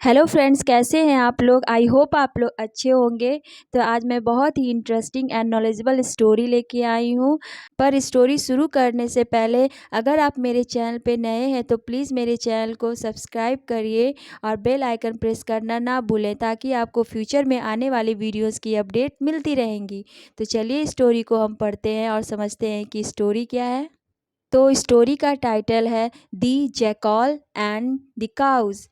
Hello friends, कैसे हैं आप लोग। आई होप आप लोग अच्छे होंगे। तो आज मैं बहुत ही इंटरेस्टिंग एंड नॉलेजेबल स्टोरी लेके आई हूँ। पर स्टोरी शुरू करने से पहले अगर आप मेरे चैनल पे नए हैं तो प्लीज़ मेरे चैनल को सब्सक्राइब करिए और बेल आइकन प्रेस करना ना भूलें, ताकि आपको फ्यूचर में आने वाली वीडियोस की अपडेट मिलती रहेंगी। तो चलिए स्टोरी को हम पढ़ते हैं और समझते हैं कि स्टोरी क्या है। तो स्टोरी का टाइटल है the jackal and the cows.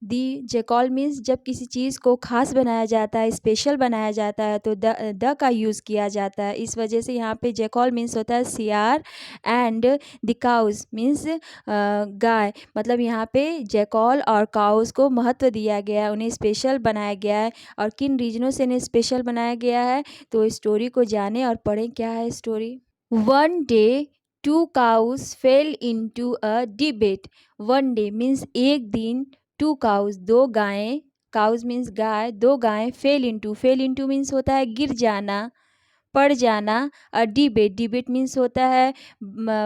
The jackal means जब किसी चीज़ को ख़ास बनाया जाता है, स्पेशल बनाया जाता है, तो द का यूज़ किया जाता है। इस वजह से यहाँ पे जेकॉल मीन्स होता है सियार एंड द काउज मीन्स गाय। मतलब यहाँ पे जेकॉल और काउज को महत्व दिया गया है, उन्हें स्पेशल बनाया गया है। और किन रीजनों से इन्हें स्पेशल बनाया गया है, तो स्टोरी को जाने और पढ़ें क्या है story. One day two cows fell into a debate. One day means एक दिन, टू काउज दो गायें, काउज मीन्स गाय, दो गायें फेल इनटू मीन्स होता है गिर जाना, पड़ जाना। डिबेट डिबेट मीन्स होता है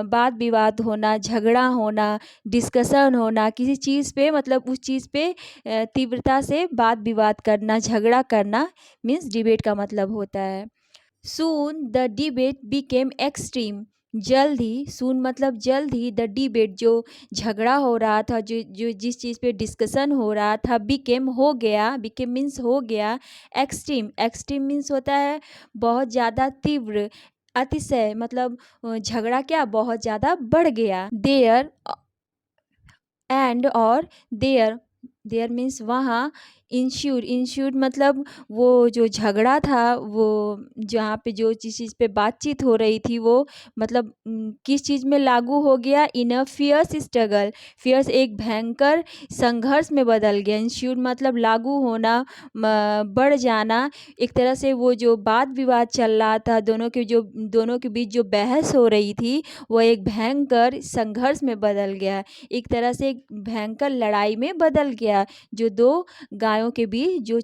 वाद विवाद होना, झगड़ा होना, डिस्कशन होना किसी चीज़ पे, मतलब उस चीज़ पे तीव्रता से वाद विवाद करना, झगड़ा करना मीन्स डिबेट का मतलब होता है। Soon the debate became extreme. जल्द ही, सून मतलब जल्द ही, द डिबेट जो झगड़ा हो रहा था, जो जो जिस चीज़ पे डिस्कशन हो रहा था, बिकेम हो गया, बिकेम मीन्स हो गया, एक्सट्रीम एक्सट्रीम मीन्स होता है बहुत ज़्यादा तीव्र, अतिशय, मतलब झगड़ा क्या बहुत ज़्यादा बढ़ गया। देयर एंड और देयर, देयर मीन्स वहाँ, इंश्योर मतलब वो जो झगड़ा था, वो जहाँ पे जो जिस चीज़ पे बातचीत हो रही थी, वो मतलब किस चीज़ में लागू हो गया, इन अ फियर्स स्ट्रगल। फियर्स एक भयंकर संघर्ष में बदल गया। इंश्योर मतलब लागू होना, बढ़ जाना। एक तरह से वो जो वाद विवाद चल रहा था, दोनों के बीच जो बहस हो रही थी, वो एक भयंकर संघर्ष में बदल गया। एक तरह से एक भयंकर लड़ाई में बदल गया, जो दो गायों के बीच जो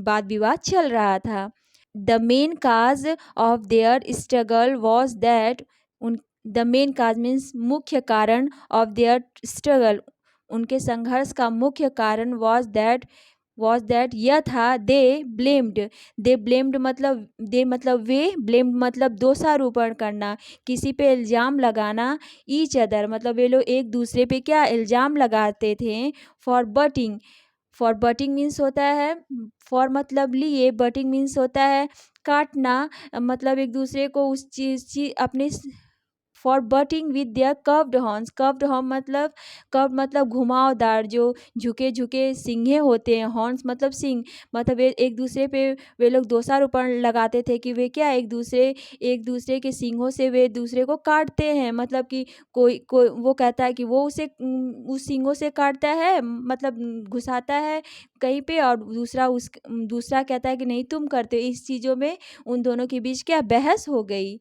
वाद विवाद चल रहा था। The main cause of their struggle was that, उन द मेन काज मीन्स मुख्य कारण, ऑफ देयर स्ट्रगल उनके संघर्ष का मुख्य कारण, वॉज दैट यह था, दे ब्लेम्ड मतलब दे मतलब वे, ब्लेम्ड मतलब दोषारोपण करना, किसी पे इल्ज़ाम लगाना, ईच अदर मतलब वे लोग एक दूसरे पे क्या इल्ज़ाम लगाते थे। फॉर बटिंग मीन्स होता है फॉर मतलब लिए, बटिंग मीन्स होता है काटना, मतलब एक दूसरे को उस चीज़ अपने, for butting with their curved horns. Curved मतलब घुमावदार, जो झुके झुके सींगे होते हैं, हॉर्न्स मतलब सींग, मतलब एक दूसरे पे वे लोग दोषारोपण लगाते थे कि वे क्या एक दूसरे के सींगों से वे दूसरे को काटते हैं। मतलब कि कोई कोई वो कहता है कि वो उसे उस सींगों से काटता है, मतलब घुसाता है कहीं पे, और दूसरा कहता है कि नहीं तुम करते हो। इस चीज़ों में उन दोनों के बीच क्या बहस हो गई।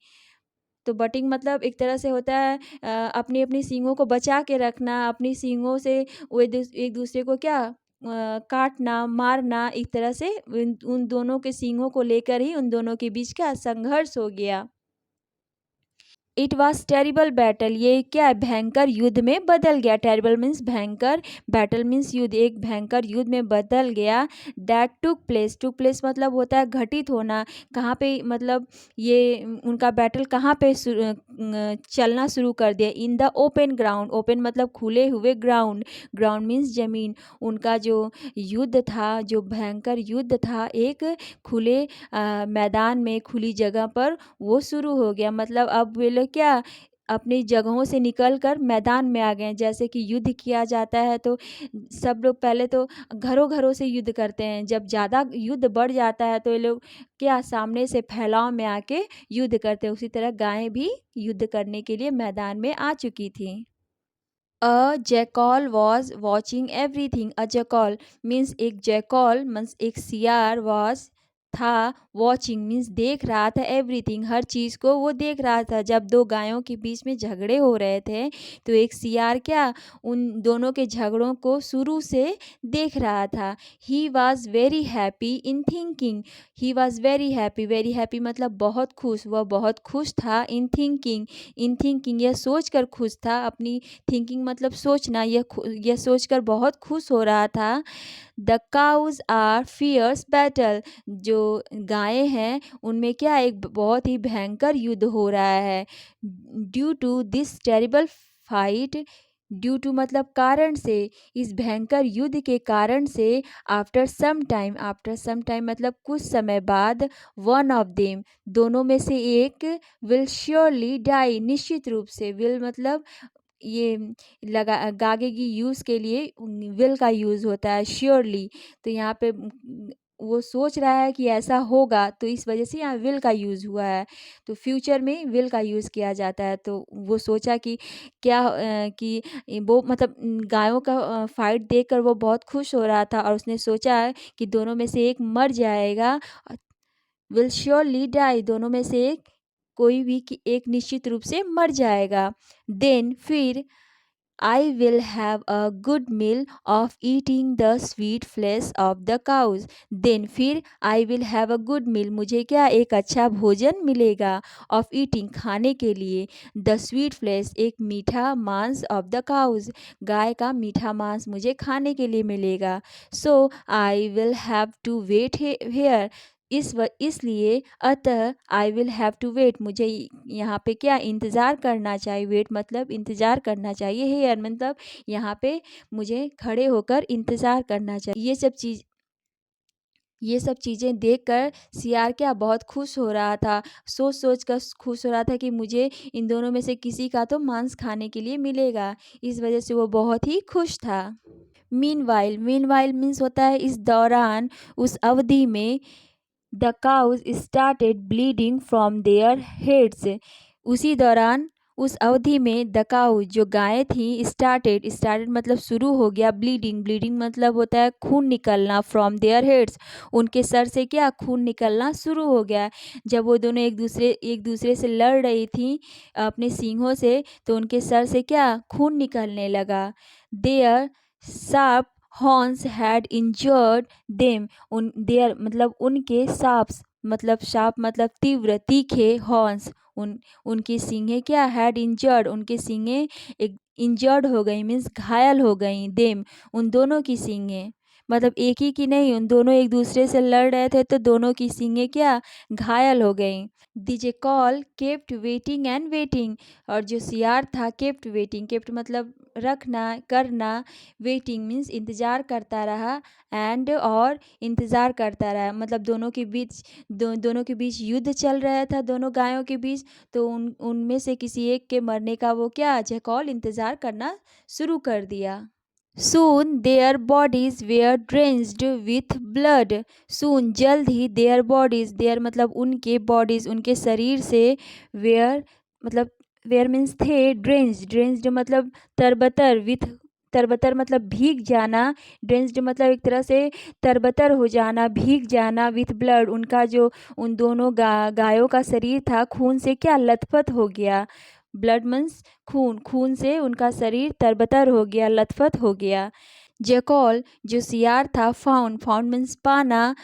तो बटिंग मतलब एक तरह से होता है अपनी अपनी सींगों को बचा के रखना, अपनी सींगों से वो एक दूसरे को क्या काटना, मारना। एक तरह से उन दोनों के सींगों को लेकर ही उन दोनों के बीच क्या संघर्ष हो गया। इट वॉज टेरिबल बैटल, ये क्या है भयंकर युद्ध में बदल गया। टेरिबल मीन्स भयंकर, बैटल मीन्स युद्ध, एक भयंकर युद्ध में बदल गया। दैट टुक प्लेस मतलब होता है घटित होना। कहाँ पे, मतलब ये उनका बैटल कहाँ पे चलना शुरू कर दिया। In the open ground, open मतलब खुले हुए ग्राउंड, ग्राउंड मीन्स जमीन। उनका जो युद्ध था, जो भयंकर युद्ध था, एक खुले मैदान में, खुली जगह पर वो शुरू हो गया। मतलब अब वे लोग क्या अपनी जगहों से निकल कर मैदान में आ गए हैं। जैसे कि युद्ध किया जाता है तो सब लोग पहले तो घरों घरों से युद्ध करते हैं, जब ज़्यादा युद्ध बढ़ जाता है तो ये लोग क्या सामने से फैलाव में आके युद्ध करते हैं। उसी तरह गायें भी युद्ध करने के लिए मैदान में आ चुकी थी। A jackal was watching everything. A jackal means एक जैकॉल मीन्स एक सियार, वॉज था, वॉचिंग मीन्स देख रहा था, एवरीथिंग हर चीज़ को वो देख रहा था। जब दो गायों के बीच में झगड़े हो रहे थे तो एक सियार क्या उन दोनों के झगड़ों को शुरू से देख रहा था। He was very happy in thinking, he was very happy मतलब बहुत खुश, वह बहुत खुश था। इन थिंकिंग यह सोच कर खुश था, अपनी थिंकिंग मतलब सोचना, यह सोचकर बहुत खुश हो रहा था the cows are fierce battle, जो गायें हैं उनमें क्या एक बहुत ही भयंकर युद्ध हो रहा है। Due to this terrible fight, due to मतलब कारण से, इस भयंकर युद्ध के कारण से, आफ्टर सम टाइम मतलब कुछ समय बाद, वन ऑफ देम दोनों में से एक, विल श्योरली डाई निश्चित रूप से, विल मतलब ये लगा गागे की यूज़ के लिए विल का यूज़ होता है, श्योरली। तो यहाँ पे वो सोच रहा है कि ऐसा होगा, तो इस वजह से यहाँ विल का यूज़ हुआ है। तो फ्यूचर में विल का यूज़ किया जाता है। तो वो सोचा कि क्या कि वो मतलब गायों का फाइट देखकर वो बहुत खुश हो रहा था और उसने सोचा है कि दोनों में से एक मर जाएगा, विल श्योरली डाई, दोनों में से एक कोई भी कि एक निश्चित रूप से मर जाएगा। देन फिर I will have a good meal of eating the sweet flesh of the cows. Then फिर I will have a good meal, मुझे क्या एक अच्छा भोजन मिलेगा, of eating खाने के लिए, the sweet flesh एक मीठा मांस of the cows, गाय का मीठा मांस मुझे खाने के लिए मिलेगा। So I will have to wait here, इसलिए अतः I will have to wait, मुझे यहाँ पे क्या इंतज़ार करना चाहिए, वेट मतलब इंतज़ार करना चाहिए, हेयर मतलब यहाँ पे मुझे खड़े होकर इंतज़ार करना चाहिए। ये सब चीज़ें देखकर सियार क्या बहुत खुश हो रहा था, सोच सोच कर खुश हो रहा था कि मुझे इन दोनों में से किसी का तो मांस खाने के लिए मिलेगा, इस वजह से वो बहुत ही खुश था। मीनवाइल मीन्स होता है इस दौरान, उस अवधि में, the cows started bleeding from their heads, उसी दौरान उस अवधि में द काउ जो गायें थी, स्टार्टेड मतलब शुरू हो गया, ब्लीडिंग मतलब होता है खून निकलना, फ्रॉम देयर हेड्स उनके सर से क्या खून निकलना शुरू हो गया। जब वो दोनों एक दूसरे से लड़ रही थी अपने सींगों से, तो उनके सर से क्या खून निकलने लगा। Their sharp horns had injured them, उन देयर मतलब उनके शार्प मतलब तीव्र तीखे, हॉर्न्स उनकी सींगें क्या हैड इंजर्ड, उनकी सींगें एक इंजर्ड हो गई, मीन्स घायल हो गई, देम उन दोनों की सींगें मतलब एक ही की नहीं, उन दोनों एक दूसरे से लड़ रहे थे तो दोनों की सींगें क्या घायल हो गई। The jackal kept waiting and waiting, और जो सियार था केप्ट वेटिंग, केप्ट मतलब रखना करना, वेटिंग मीन्स इंतज़ार करता रहा, एंड और इंतज़ार करता रहा मतलब दोनों के बीच युद्ध चल रहा था, दोनों गायों के बीच। तो उनमें से किसी एक के मरने का वो क्या जैकॉल इंतज़ार करना शुरू कर दिया। Soon their bodies were drenched with blood. Soon जल्द ही their bodies, their मतलब उनके bodies उनके शरीर से, were मतलब were means थे, drenched मतलब तरबतर, with तरबतर मतलब भीग जाना, drenched मतलब एक तरह से तरबतर हो जाना, भीग जाना, with blood उनका जो उन दोनों गायों का शरीर था खून से क्या लथपथ हो गया। ब्लड मीन्स खून, खून से उनका शरीर तरबतर हो गया, लथपथ हो गया। जैकॉल जो सियार था, फाउंड मीन्स पाना,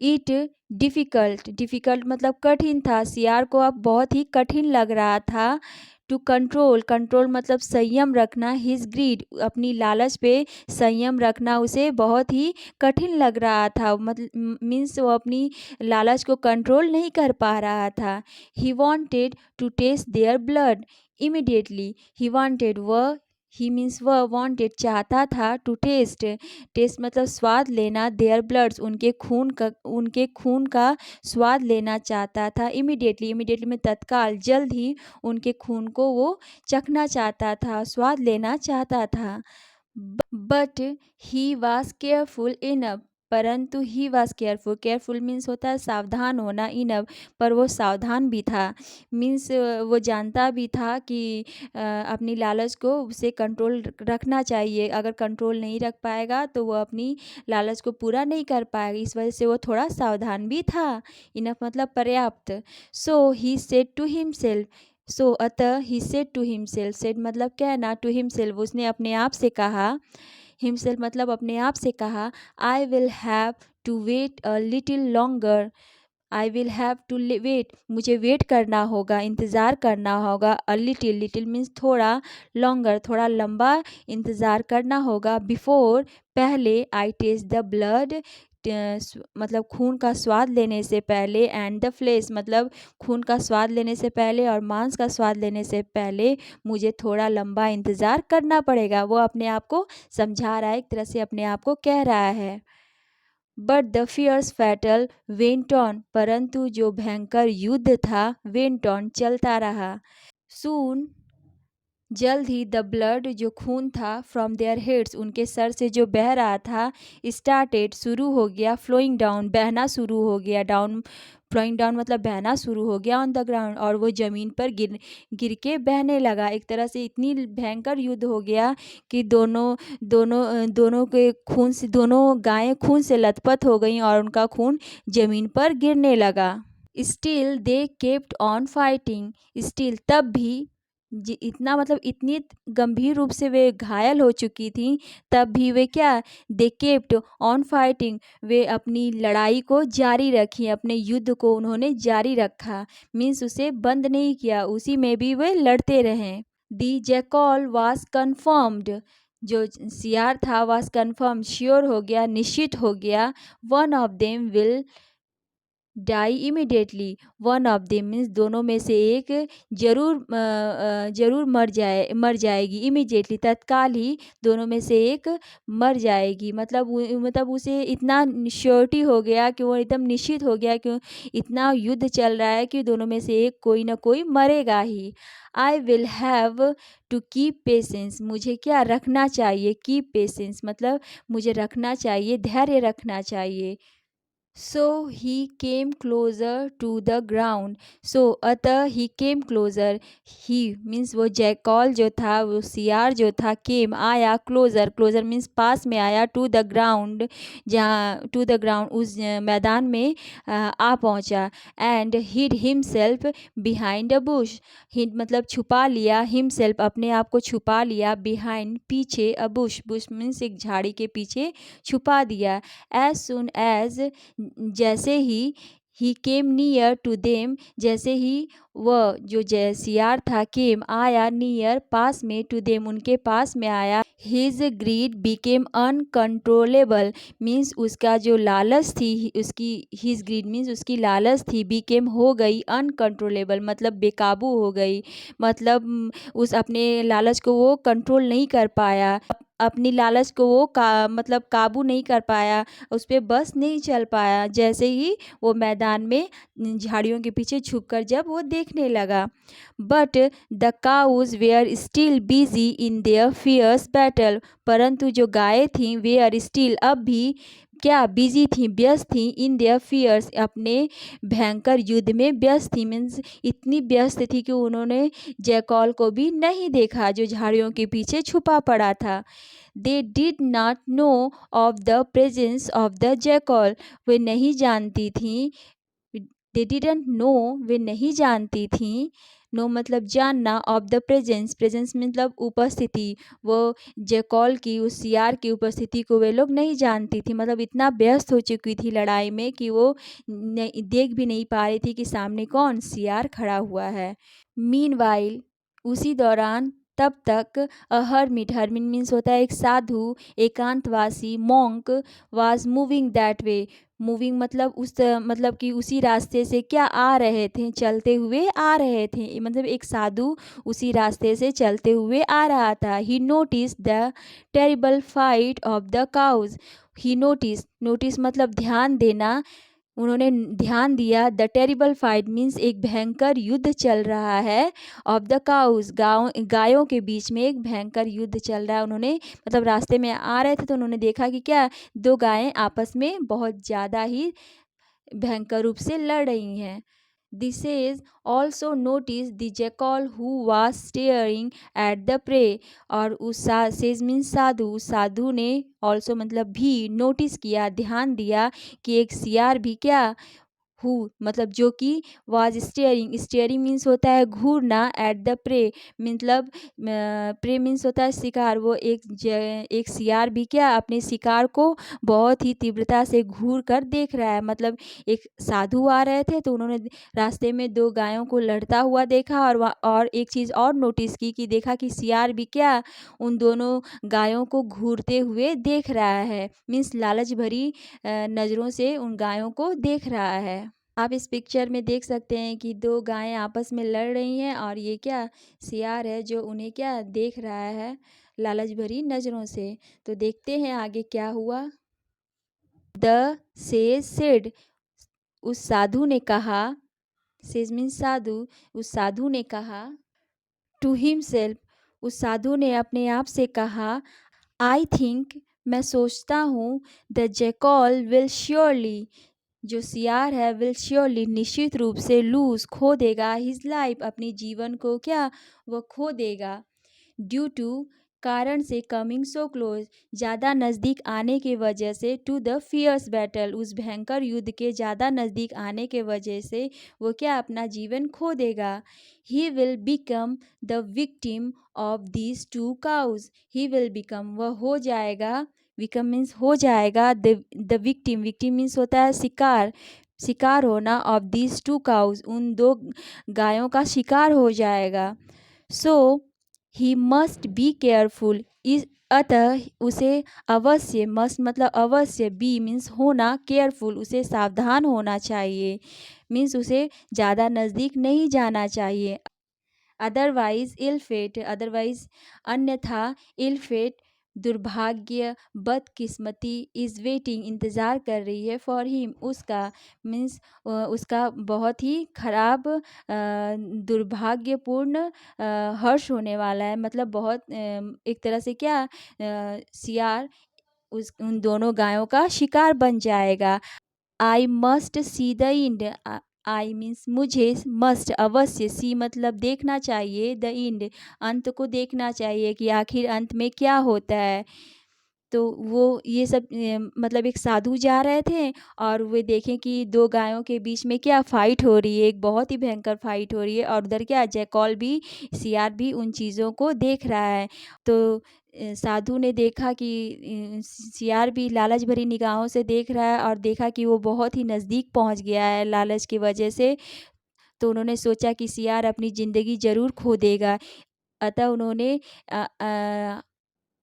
इट डिफ़िकल्ट मतलब कठिन था, सियार को अब बहुत ही कठिन लग रहा था। टू कंट्रोल मतलब संयम रखना, हिज ग्रीड अपनी लालच पे संयम रखना उसे बहुत ही कठिन लग रहा था, मतलब मीन्स वो अपनी लालच को कंट्रोल नहीं कर पा रहा था। He wanted to taste their blood immediately, he means वह वांटेड चाहता था, टू टेस्ट मतलब स्वाद लेना, देयर ब्लड्स उनके खून का स्वाद लेना चाहता था। इमिडिएटली में तत्काल, जल्द ही उनके खून को वो चखना चाहता था, स्वाद लेना चाहता था। But he was careful enough, परंतु ही वॉज केयरफुल मीन्स होता है सावधान होना, इनफ पर वो सावधान भी था, मीन्स वो जानता भी था कि अपनी लालच को उसे कंट्रोल रखना चाहिए, अगर कंट्रोल नहीं रख पाएगा तो वो अपनी लालच को पूरा नहीं कर पाएगा, इस वजह से वो थोड़ा सावधान भी था। इनफ मतलब पर्याप्त। So he said to himself, अतः he said to himself, said मतलब कहना, टू हिमसेल्फ उसने अपने आप से कहा, हिमसेल्फ मतलब अपने आप से कहा, I will have to wait a little longer, I will have to wait, मुझे वेट करना होगा, इंतज़ार करना होगा। अ लिटिल, लिटिल मीन्स थोड़ा, लॉन्गर थोड़ा लंबा इंतज़ार करना होगा। बिफोर पहले, आई टेस्ट द ब्लड मतलब खून का स्वाद लेने से पहले, एंड द फ्लेश मतलब खून का स्वाद लेने से पहले और मांस का स्वाद लेने से पहले मुझे थोड़ा लंबा इंतज़ार करना पड़ेगा। वो अपने आप को समझा रहा है, एक तरह से अपने आप को कह रहा है। But the fierce fatal went on, परंतु जो भयंकर युद्ध था वेंट ऑन चलता रहा। सून जल्द ही द ब्लड जो खून था फ्रॉम देयर हेड्स उनके सर से जो बह रहा था, स्टार्टेड शुरू हो गया, फ्लोइंग डाउन बहना शुरू हो गया, डाउन फ्लोइंग डाउन मतलब बहना शुरू हो गया, ऑन द ग्राउंड और वो ज़मीन पर गिर गिर के बहने लगा। एक तरह से इतनी भयंकर युद्ध हो गया कि दोनों दोनों दोनों के खून से, दोनों गायें खून से लथपथ हो गईं और उनका खून ज़मीन पर गिरने लगा। Still they kept on fighting, still तब भी इतना मतलब इतनी गंभीर रूप से वे घायल हो चुकी थी, तब भी वे क्या, दे केप्ट ऑन फाइटिंग, वे अपनी लड़ाई को जारी रखी, अपने युद्ध को उन्होंने जारी रखा, मीन्स उसे बंद नहीं किया, उसी में भी वे लड़ते रहे। दी जैकॉल वाज कन्फर्म्ड, जो सियार था वाज कन्फर्म श्योर हो गया, निश्चित हो गया। One of them will die immediately, one of them means दोनों में से एक जरूर मर जाएगी, इमिडिएटली तत्काल ही दोनों में से एक मर जाएगी। मतलब उसे इतना श्योरिटी हो गया कि वो एकदम निश्चित हो गया कि इतना युद्ध चल रहा है कि दोनों में से एक कोई ना कोई मरेगा ही। I will have to keep patience, मुझे क्या रखना चाहिए, कीप पेशेंस मतलब मुझे रखना चाहिए, धैर्य रखना चाहिए। So he came closer to the ground. So अतः he came closer. He means वो जैकॉल जो था, वो सियार जो था, came आया, closer, closer means पास में आया, to the ground जहाँ to the ground उस मैदान में आ पहुँचा। And hid himself behind a bush. Hid मतलब छुपा लिया, himself अपने आप को छुपा लिया, behind पीछे, a bush, bush means एक झाड़ी के पीछे छुपा दिया। As soon as जैसे ही केम नियर टू देम, जैसे ही वह जो सियार था केम आया, नियर पास में, टू देम उनके पास में आया, his greed became uncontrollable means उसका जो लालच थी, उसकी हिज ग्रीड मीन्स उसकी लालच थी, बिकेम हो गई, अनकंट्रोलेबल मतलब बेकाबू हो गई, मतलब उस अपने लालच को वो कंट्रोल नहीं कर पाया, अपनी लालच को वो मतलब काबू नहीं कर पाया, उस पर बस नहीं चल पाया, जैसे ही वो मैदान में झाड़ियों के पीछे छुपकर जब वो देखने लगा। But the cows were still busy in their fierce battle, परंतु जो गायें थीं वेयर स्टिल अब भी क्या, बिजी थी, व्यस्त थी, इन देयर फियर्स अपने भयंकर युद्ध में व्यस्त थी, मीन्स इतनी व्यस्त थी कि उन्होंने जैकॉल को भी नहीं देखा जो झाड़ियों के पीछे छुपा पड़ा था। They did not know of the presence of the jackal, वे नहीं जानती थी, दे डिडंट नो वे नहीं जानती थी, नो मतलब जानना, ऑफ द प्रेजेंस, प्रेजेंस मतलब उपस्थिति, वो जैकॉल की, उस सियार की उपस्थिति को वे लोग नहीं जानती थी, मतलब इतना व्यस्त हो चुकी थी लड़ाई में कि वो देख भी नहीं पा रही थी कि सामने कौन, सियार खड़ा हुआ है। मीनवाइल उसी दौरान, तब तक, अ हर्मिट, हर्मिट मीन्स होता है एक साधु, एकांतवासी, monk was moving that way, moving मतलब मतलब कि उसी रास्ते से क्या, आ रहे थे, चलते हुए आ रहे थे, मतलब एक साधु उसी रास्ते से चलते हुए आ रहा था। He notice the terrible fight of the cows, he notice मतलब ध्यान देना, उन्होंने ध्यान दिया, द टेरिबल फाइट मीन्स एक भयंकर युद्ध चल रहा है, ऑफ द काउज गायों के बीच में एक भयंकर युद्ध चल रहा है, उन्होंने मतलब रास्ते में आ रहे थे तो उन्होंने देखा कि क्या, दो गायें आपस में बहुत ज़्यादा ही भयंकर रूप से लड़ रही हैं। This is also notice the jackal who was staring at the prey, और उस सेज मीन्स साधु, उस साधु ने ऑल्सो मतलब भी नोटिस किया, ध्यान दिया कि एक सियार भी क्या, हु मतलब जो कि वाज स्टेयरिंग, स्टेयरिंग मीन्स होता है घूरना, एट द प्रे मतलब प्रे मीन्स होता है शिकार। वो एक शिकार भी क्या अपने शिकार को बहुत ही तीव्रता से घूर कर देख रहा है। मतलब एक साधु आ रहे थे तो उन्होंने रास्ते में दो गायों को लड़ता हुआ देखा और एक चीज़ और नोटिस की कि देखा कि शियार भी क्या उन दोनों गायों को घूरते हुए देख रहा है। मीन्स लालच भरी नज़रों से उन गायों को देख रहा है। आप इस पिक्चर में देख सकते हैं कि दो गायें आपस में लड़ रही हैं और ये क्या शियार है जो उन्हें क्या देख रहा है लालच भरी नज़रों से। तो देखते हैं आगे क्या हुआ। द सेज सेड उस साधु ने कहा, सेज मीन्स साधु, उस साधु ने कहा टू हिमसेल्फ उस साधु ने अपने आप से कहा आई थिंक मैं सोचता हूँ द जैकल विल श्योरली जो सियार है विल श्योरली निश्चित रूप से लूज खो देगा हिज लाइफ अपनी जीवन को क्या वो खो देगा ड्यू टू कारण से कमिंग सो क्लोज ज़्यादा नज़दीक आने के वजह से टू द फियर्स बैटल उस भयंकर युद्ध के ज़्यादा नज़दीक आने के वजह से वो क्या अपना जीवन खो देगा। He will become the victim of these two cows he will become वह हो जाएगा विकम मीन्स हो जाएगा द विक्टिम विक्टिम मीन्स होता है शिकार शिकार होना ऑफ दीज टू काउज उन दो गायों का शिकार हो जाएगा। सो ही मस्ट बी केयरफुल इस अतः उसे अवश्य मस्ट मतलब अवश्य बी मीन्स होना केयरफुल उसे सावधान होना चाहिए मीन्स उसे ज़्यादा नज़दीक नहीं जाना चाहिए। अदरवाइज इल फेट अदरवाइज अन्यथा इल फेट दुर्भाग्य बदकिस्मती इज़ वेटिंग इंतज़ार कर रही है फॉर हिम उसका मीन्स उसका बहुत ही खराब दुर्भाग्यपूर्ण हर्ष होने वाला है। मतलब बहुत एक तरह से क्या सियार उस उन दोनों गायों का शिकार बन जाएगा। I must see the end I means मुझे मस्ट अवश्य सी मतलब देखना चाहिए द इंड अंत को देखना चाहिए कि आखिर अंत में क्या होता है। तो वो ये सब मतलब एक साधु जा रहे थे और वे देखें कि दो गायों के बीच में क्या फ़ाइट हो रही है एक बहुत ही भयंकर फ़ाइट हो रही है और उधर क्या जैकल भी सियार भी उन चीज़ों को देख रहा है। तो साधु ने देखा कि सियार भी लालच भरी निगाहों से देख रहा है और देखा कि वो बहुत ही नज़दीक पहुंच गया है लालच की वजह से। तो उन्होंने सोचा कि सियार अपनी ज़िंदगी ज़रूर खो देगा। अतः उन्होंने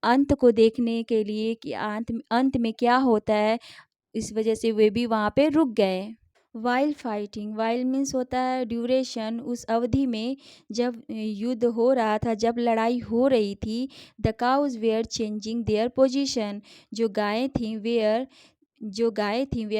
अंत को देखने के लिए कि अंत में क्या होता है इस वजह से वे भी वहाँ पे रुक गए। वाइल फाइटिंग वाइल मीन्स होता है ड्यूरेशन उस अवधि में जब युद्ध हो रहा था जब लड़ाई हो रही थी the cows were changing their position जो गायें थीं वेयर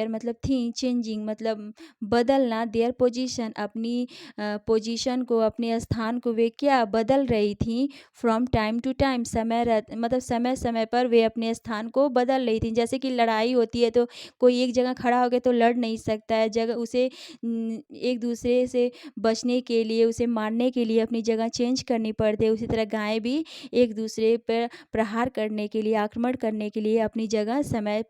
मतलब थी चेंजिंग मतलब बदलना देयर पोजीशन अपनी पोजीशन को अपने स्थान को वे क्या बदल रही थी फ्रॉम टाइम टू टाइम मतलब समय समय पर वे अपने स्थान को बदल रही थी। जैसे कि लड़ाई होती है तो कोई एक जगह खड़ा हो गया तो लड़ नहीं सकता है जगह उसे एक दूसरे से बचने के लिए उसे मारने के लिए अपनी जगह चेंज करनी पड़ती है। उसी तरह गायें भी एक दूसरे पर प्रहार करने के लिए आक्रमण करने के लिए अपनी जगह समय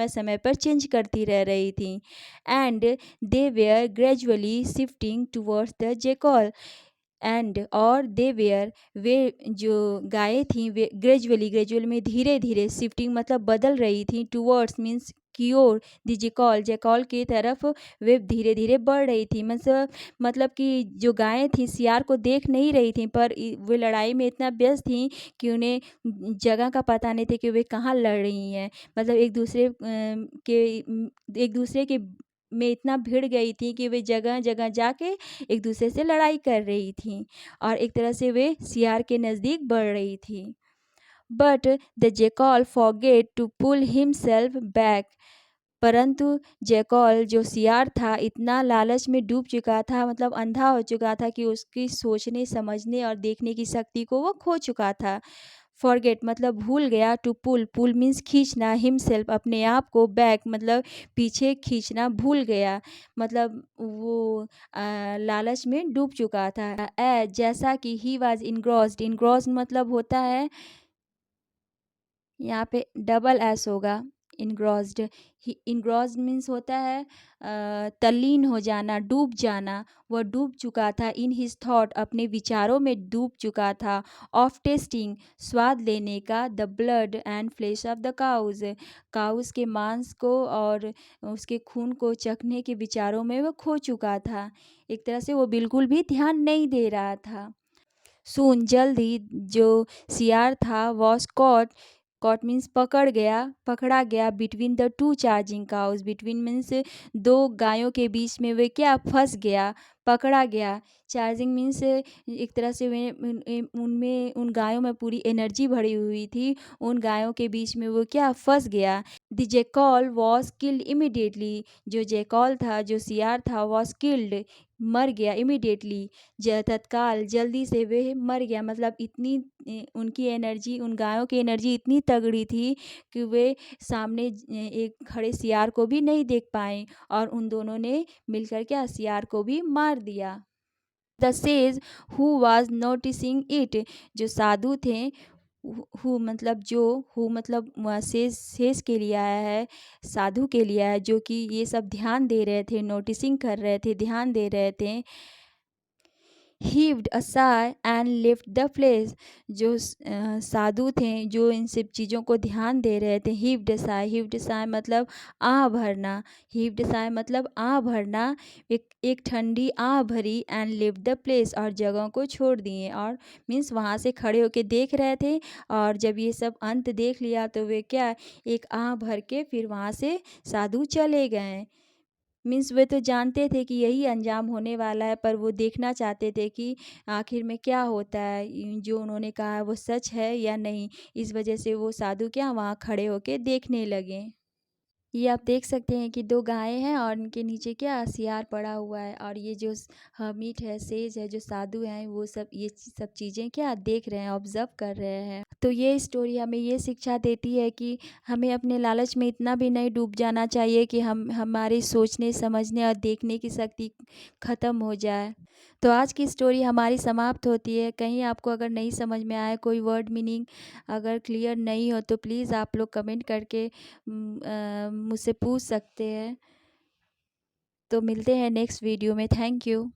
समय पर चेंज करती रह रही थी। And they were gradually shifting towards the jackal and और दे वेयर वे जो गायें थीं वे ग्रेजुअली में धीरे धीरे शिफ्टिंग मतलब बदल रही थी टूवर्ड्स मीन्स की ओर द जेकॉल की तरफ वे धीरे धीरे बढ़ रही थी। मतलब कि जो गायें थी सियार को देख नहीं रही थी पर वे लड़ाई में इतना व्यस्त थी कि उन्हें जगह का पता नहीं था कि वे कहाँ लड़ रही हैं। मतलब एक दूसरे के में इतना भिड़ गई थी कि वे जगह जगह जाके एक दूसरे से लड़ाई कर रही थी और एक तरह से वे सियार के नज़दीक बढ़ रही थी। But the jackal forget to pull himself back परंतु जैकॉल जो सियार था इतना लालच में डूब चुका था मतलब अंधा हो चुका था कि उसकी सोचने समझने और देखने की शक्ति को वो खो चुका था। फॉरगेट मतलब भूल गया टू पुल पुल मीन्स खींचना हिमसेल्फ अपने आप को बैक मतलब पीछे खींचना भूल गया मतलब वो लालच में डूब चुका था। जैसा कि ही वॉज इनग्रॉस्ड मतलब होता है यहाँ पे डबल एस होगा इनग्रॉस्ड। इनग्रॉस्ड मीन्स होता है तल्लीन हो जाना, डूब जाना। वह डूब चुका था इन हिज थॉट, अपने विचारों में डूब चुका था। ऑफ टेस्टिंग, स्वाद लेने का। The blood and flesh of the cows, cows के मांस को और उसके खून को चखने के विचारों में वह खो चुका था। एक तरह से वो बिल्कुल भी ध्यान नहीं दे रहा था। सून, जल्द ही, जो सियार था वॉज कॉट, कॉट मीन्स पकड़ा गया between the two charging cows. Between means दो गायों के बीच में वे क्या फंस गया, पकड़ा गया। चार्जिंग मीन्स एक तरह से वे उनमें उन गायों में पूरी एनर्जी भरी हुई थी, उन गायों के बीच में वो क्या फंस गया। The jackal was killed immediately, जो जैकॉल था, जो सियार था, वॉज किल्ड, मर गया। इमिडिएटली, तत्काल, जल्दी से वे मर गया। मतलब इतनी उनकी एनर्जी, उन गायों की एनर्जी इतनी तगड़ी थी कि वे सामने एक खड़े सियार को भी नहीं देख पाए और उन दोनों ने मिलकर क्या सियार को भी मार दिया। The sage who was noticing it, जो साधु थे, हु मतलब जो, हु मतलब शेष के लिए आया है, साधु के लिए आया है, जो कि ये सब ध्यान दे रहे थे, नोटिसिंग कर रहे थे, ध्यान दे रहे थे। Heaved a sigh and lift the flesh, जो साधु थे, जो इन सब चीज़ों को ध्यान दे रहे थे। हीव्ड sigh मतलब आह भरना। हीव्ड sigh मतलब आह भरना, एक ठंडी आह भरी। एंड लिफ्ट द प्लेस, और जगह को छोड़ दिए, और मीन्स वहाँ से खड़े होके देख रहे थे। और जब ये सब अंत देख लिया तो वे क्या एक आह भर के फिर वहाँ से साधु चले गए। मीन्स वे तो जानते थे कि यही अंजाम होने वाला है, पर वो देखना चाहते थे कि आखिर में क्या होता है, जो उन्होंने कहा है वो सच है या नहीं। इस वजह से वो साधु क्या वहाँ खड़े होके देखने लगे। ये आप देख सकते हैं कि दो गायें हैं और इनके नीचे क्या सियार पड़ा हुआ है, और ये जो हर्मिट है, सेज है, जो साधु हैं, वो सब ये सब चीज़ें क्या देख रहे हैं, ऑब्जर्व कर रहे हैं। तो ये स्टोरी हमें ये शिक्षा देती है कि हमें अपने लालच में इतना भी नहीं डूब जाना चाहिए कि हम हमारी सोचने, समझने और देखने की शक्ति ख़त्म हो जाए। तो आज की स्टोरी हमारी समाप्त होती है। कहीं आपको अगर नहीं समझ में आए, कोई वर्ड मीनिंग अगर क्लियर नहीं हो, तो प्लीज़ आप लोग कमेंट करके मुझसे पूछ सकते हैं। तो मिलते हैं नेक्स्ट वीडियो में। Thank you.